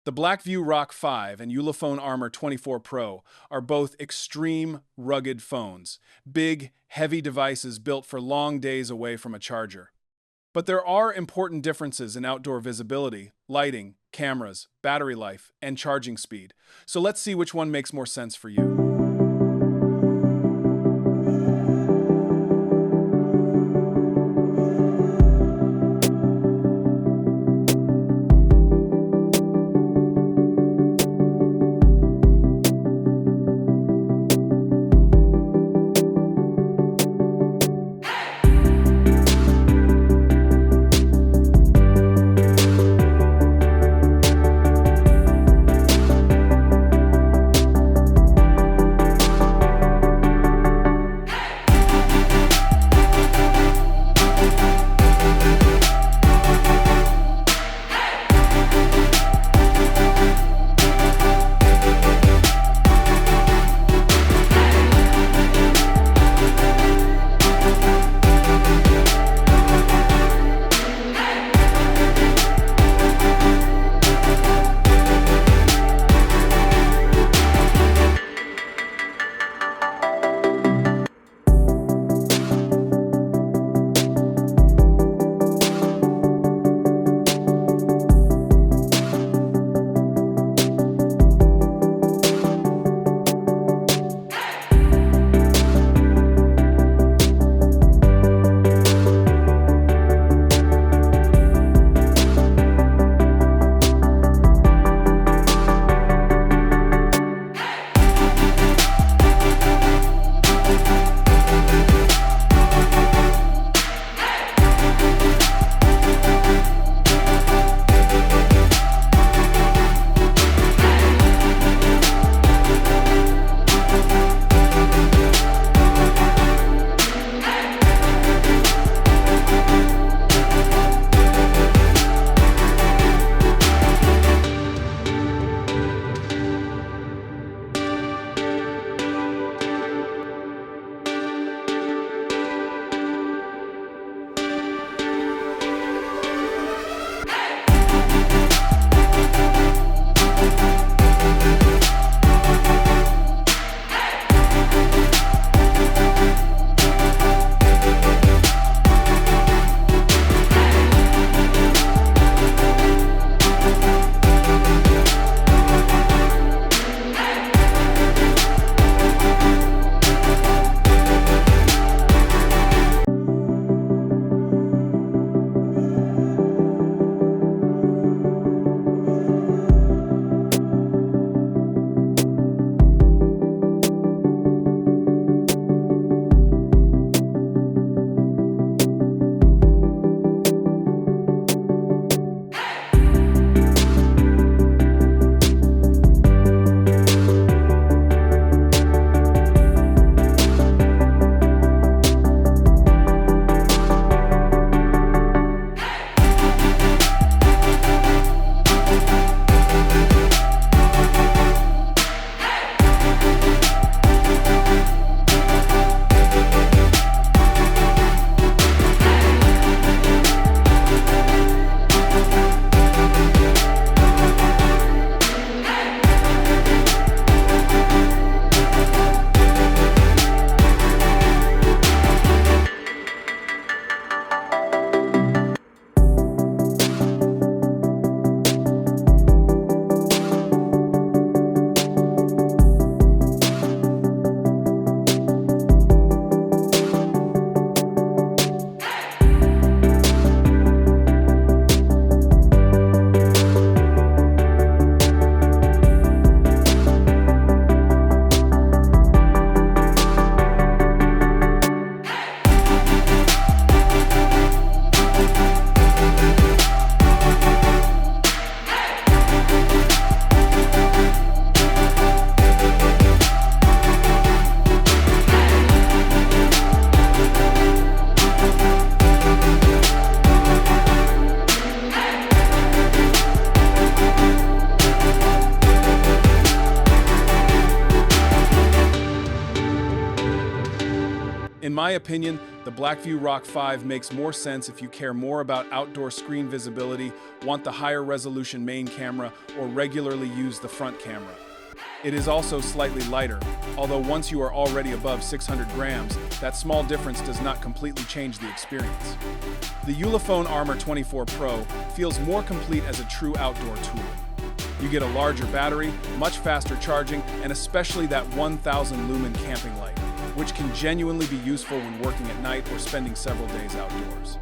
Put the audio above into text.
The Blackview Rock 5 and Ulefone Armor 24 Pro are both extreme, rugged phones, big, heavy devices built for long days away from a charger. But there are important differences in outdoor visibility, lighting, cameras, battery life, and charging speed. So let's see which one makes more sense for you. In my opinion, The Blackview Rock 5 makes more sense if you care more about outdoor screen visibility, want the higher resolution main camera, or regularly use the front camera. It is also slightly lighter, although once you are already above 600 grams, that small difference does not completely change the experience. The Ulefone Armor 24 Pro feels more complete as a true outdoor tool. You get a larger battery, much faster charging, and especially that 1000 lumen camping light, which can genuinely be useful when working at night or spending several days outdoors.